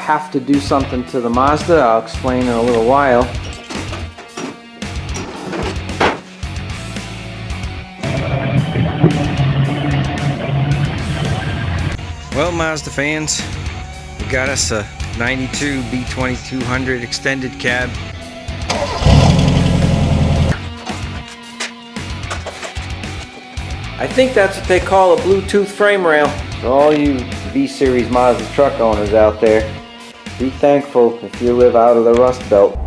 have to do something to the Mazda. I'll explain in a little while. Well, Mazda fans, we got us a 92 B2600 extended cab. I think that's what they call a Bluetooth frame rail. For all you B-Series Mazda truck owners out there, be thankful if you live out of the Rust Belt.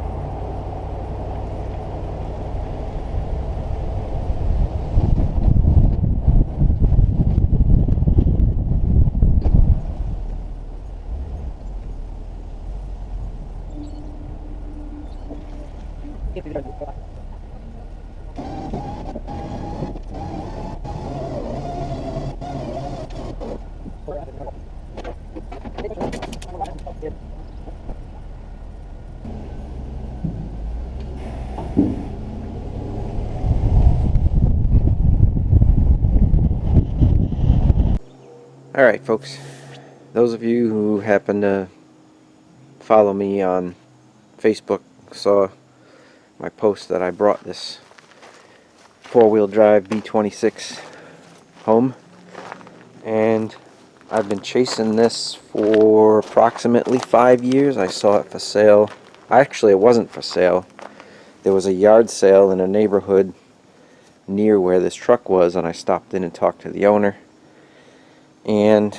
Alright folks, those of you who happen to follow me on Facebook saw my post that I brought this four-wheel drive B26 home, and I've been chasing this for approximately 5 years. I saw it for sale. Actually, it wasn't for sale. There was a yard sale in a neighborhood near where this truck was, and I stopped in and talked to the owner, and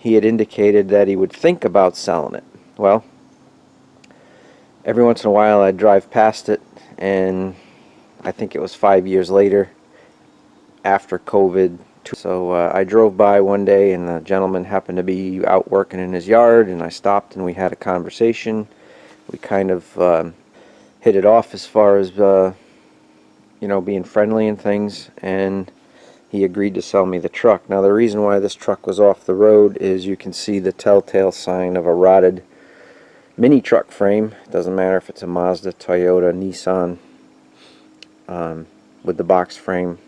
he had indicated that he would think about selling it. Well, every once in a while I'd drive past it, and I think it was 5 years later, after COVID. So I drove by one day, and the gentleman happened to be out working in his yard, and I stopped and we had a conversation. We kind of hit it off as far as you know, being friendly and things, and he agreed to sell me the truck. Now the reason why this truck was off the road is you can see the telltale sign of a rotted mini truck frame. Doesn't matter if it's a Mazda, Toyota, Nissan, with the box frame.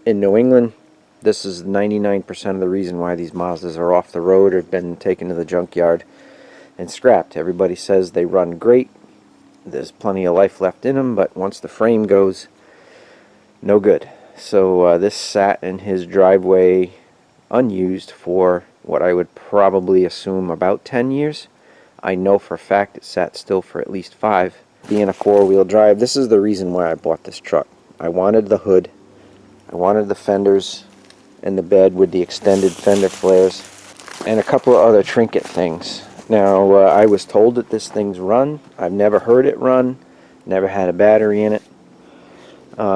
In New England, this is 99% of the reason why these Mazdas are off the road or been taken to the junkyard and scrapped. Everybody says they run great, there's plenty of life left in them, but once the frame goes, no good. So this sat in his driveway unused for what I would probably assume about 10 years. I know for a fact it sat still for at least 5. Being a four-wheel drive, this is the reason why I bought this truck. I wanted the hood, I wanted the fenders and the bed with the extended fender flares, and a couple of other trinket things. Now I was told that this thing's run. I've never heard it run, never had a battery in it.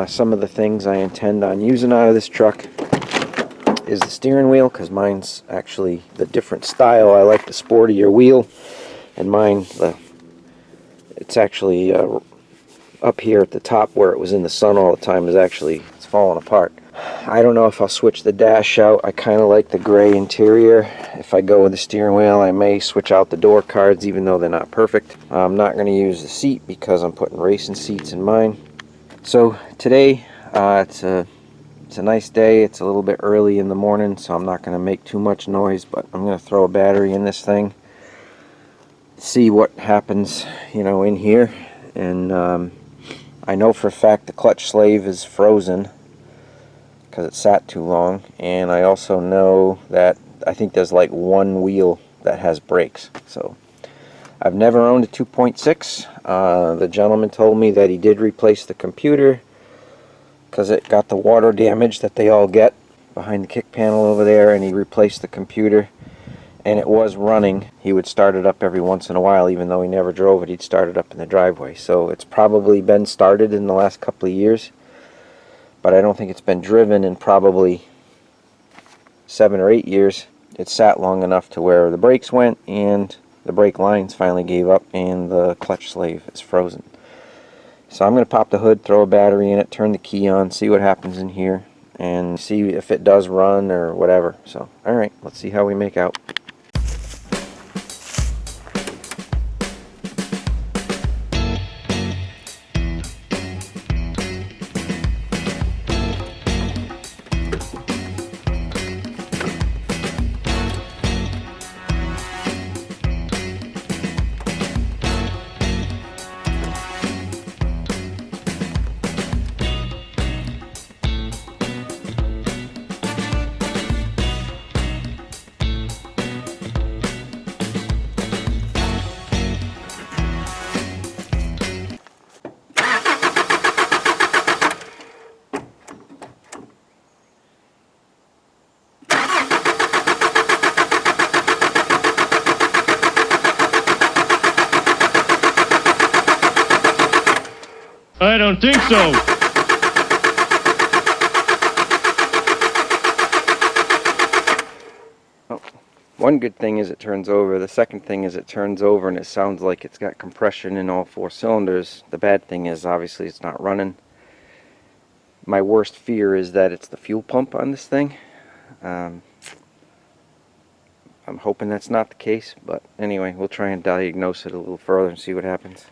Some of the things I intend on using out of this truck is the steering wheel, because mine's actually the different style. I like the sportier wheel, and mine, it's actually up here at the top where it was in the sun all the time, it's falling apart. I don't know if I'll switch the dash out. I kind of like the gray interior. If I go with the steering wheel, I may switch out the door cards, even though they're not perfect. I'm not going to use the seat because I'm putting racing seats in mine. So today, it's a nice day. It's a little bit early in the morning, so I'm not going to make too much noise, but I'm going to throw a battery in this thing, see what happens, you know, in here. And I know for a fact the clutch slave is frozen because it sat too long, and I also know that I think there's like one wheel that has brakes. So I've never owned a 2.6. The gentleman told me that he did replace the computer because it got the water damage that they all get behind the kick panel over there, and he replaced the computer, and it was running. He would start it up every once in a while, even though he never drove it. He'd start it up in the driveway. So it's probably been started in the last couple of years, but I don't think it's been driven in probably 7 or 8 years. It sat long enough to where the brakes went, and the brake lines finally gave up, and the clutch slave is frozen. So I'm going to pop the hood, throw a battery in it, turn the key on, see what happens in here, and see if it does run or whatever. So, alright, let's see how we make out. I don't think so. One good thing is it turns over. The second thing is it turns over and it sounds like it's got compression in all 4 cylinders. The bad thing is obviously it's not running. My worst fear is that it's the fuel pump on this thing. I'm hoping that's not the case, but anyway, we'll try and diagnose it a little further and see what happens.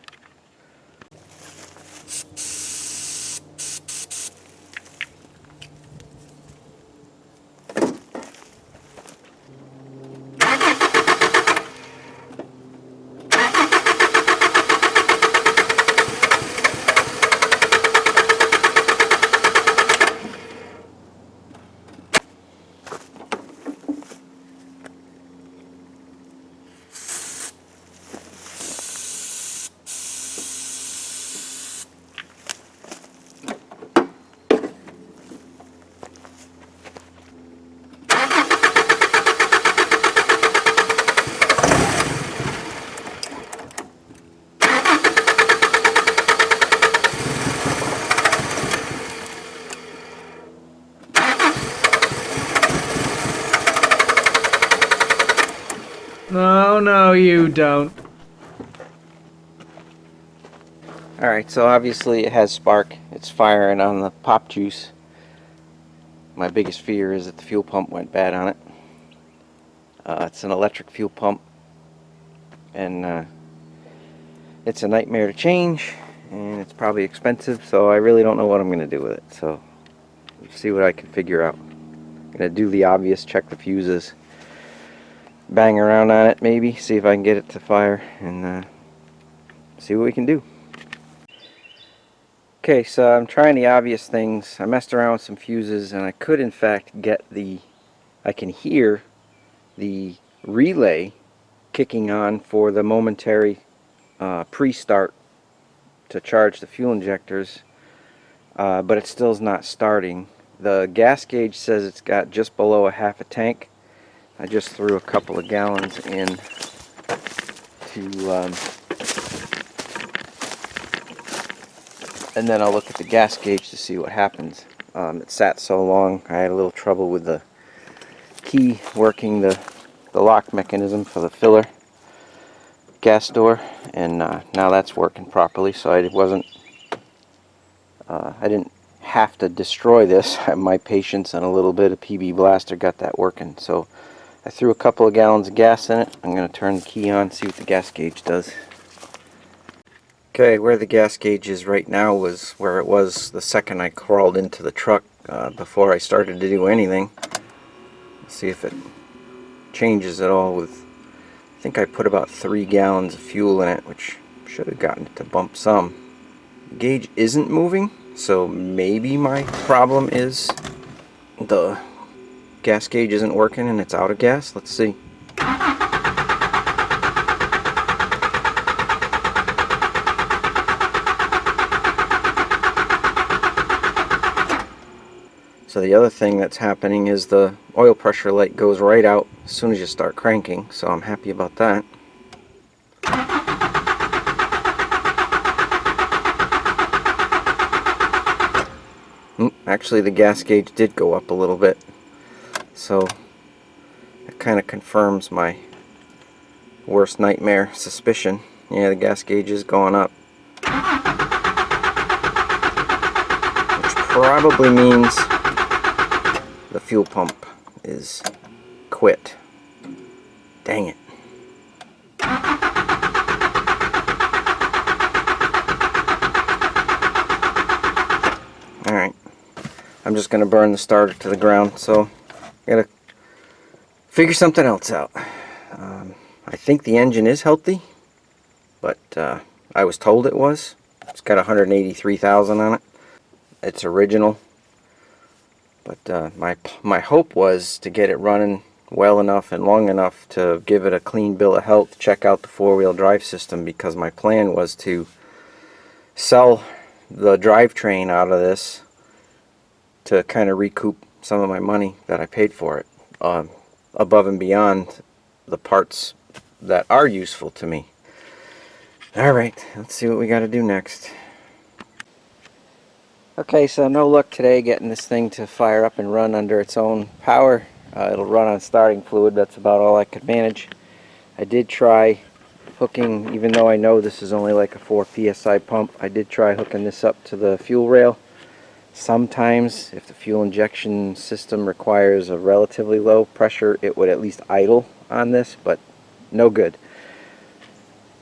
No, you don't. Alright, so obviously it has spark. It's firing on the pop juice. My biggest fear is that the fuel pump went bad on it. It's an electric fuel pump, and it's a nightmare to change, and it's probably expensive, so I really don't know what I'm going to do with it. So, see what I can figure out. I'm going to do the obvious, check the fuses, bang around on it maybe, see if I can get it to fire, and see what we can do. Okay, so I'm trying the obvious things. I messed around with some fuses, and I could in fact get I can hear the relay kicking on for the momentary pre-start to charge the fuel injectors, but it still is not starting. The gas gauge says it's got just below a half a tank. I just threw a couple of gallons in to and then I'll look at the gas gauge to see what happens. It sat so long, I had a little trouble with the key working the lock mechanism for the filler gas door, and now that's working properly, so I didn't have to destroy this. My patience and a little bit of PB Blaster got that working. So I threw a couple of gallons of gas in it. I'm going to turn the key on, see what the gas gauge does. Okay, where the gas gauge is right now was where it was the second I crawled into the truck before I started to do anything. Let's see if it changes at all with, I think I put about 3 gallons of fuel in it, which should have gotten it to bump some. The gauge isn't moving, so maybe my problem is the gas gauge isn't working and it's out of gas. Let's see. So the other thing that's happening is the oil pressure light goes right out as soon as you start cranking, so I'm happy about that. Actually, the gas gauge did go up a little bit, so it kind of confirms my worst nightmare suspicion. Yeah, the gas gauge is going up, which probably means the fuel pump is quit. Dang it. Alright, I'm just going to burn the starter to the ground, so I gotta figure something else out. I think the engine is healthy, but I was told it was. It's got 183,000 on it. It's original. But my hope was to get it running well enough and long enough to give it a clean bill of health, check out the 4-wheel drive system, because my plan was to sell the drivetrain out of this to kind of recoup some of my money that I paid for it, above and beyond the parts that are useful to me. Alright, let's see what we got to do next. Okay, so no luck today getting this thing to fire up and run under its own power. It'll run on starting fluid. That's about all I could manage. I did try hooking, even though I know this is only like a 4 psi pump, I did try hooking this up to the fuel rail. Sometimes if the fuel injection system requires a relatively low pressure, it would at least idle on this, but no good.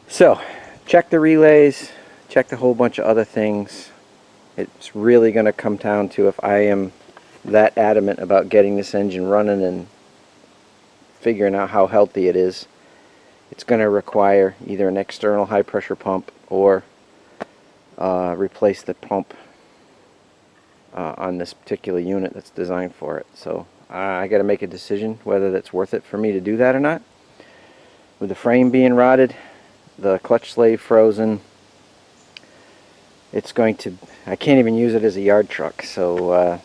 So check the relays, checked a whole bunch of other things. It's really going to come down to if I am that adamant about getting this engine running and figuring out how healthy it is. It's going to require either an external high pressure pump or replace the pump on this particular unit that's designed for it. So I got to make a decision whether that's worth it for me to do that or not. With the frame being rotted, the clutch slave frozen, it's going to, I can't even use it as a yard truck. So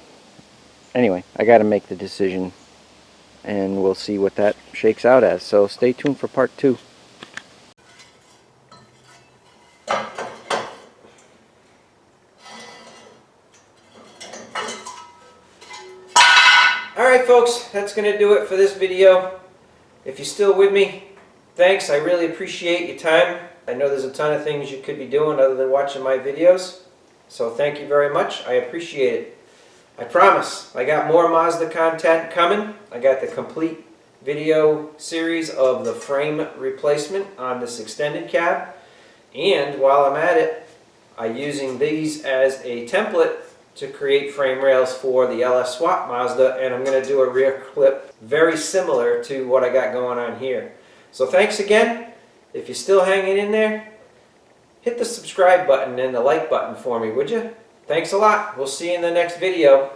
anyway, I got to make the decision, and we'll see what that shakes out as. So stay tuned for part 2. Alright folks, that's going to do it for this video. If you're still with me, thanks. I really appreciate your time. I know there's a ton of things you could be doing other than watching my videos. So thank you very much. I appreciate it. I promise, I got more Mazda content coming. I got the complete video series of the frame replacement on this extended cab. And while I'm at it, I'm using these as a template to create frame rails for the LS Swap Mazda, and I'm going to do a rear clip very similar to what I got going on here. So thanks again. If you're still hanging in there, hit the subscribe button and the like button for me, would you? Thanks a lot. We'll see you in the next video.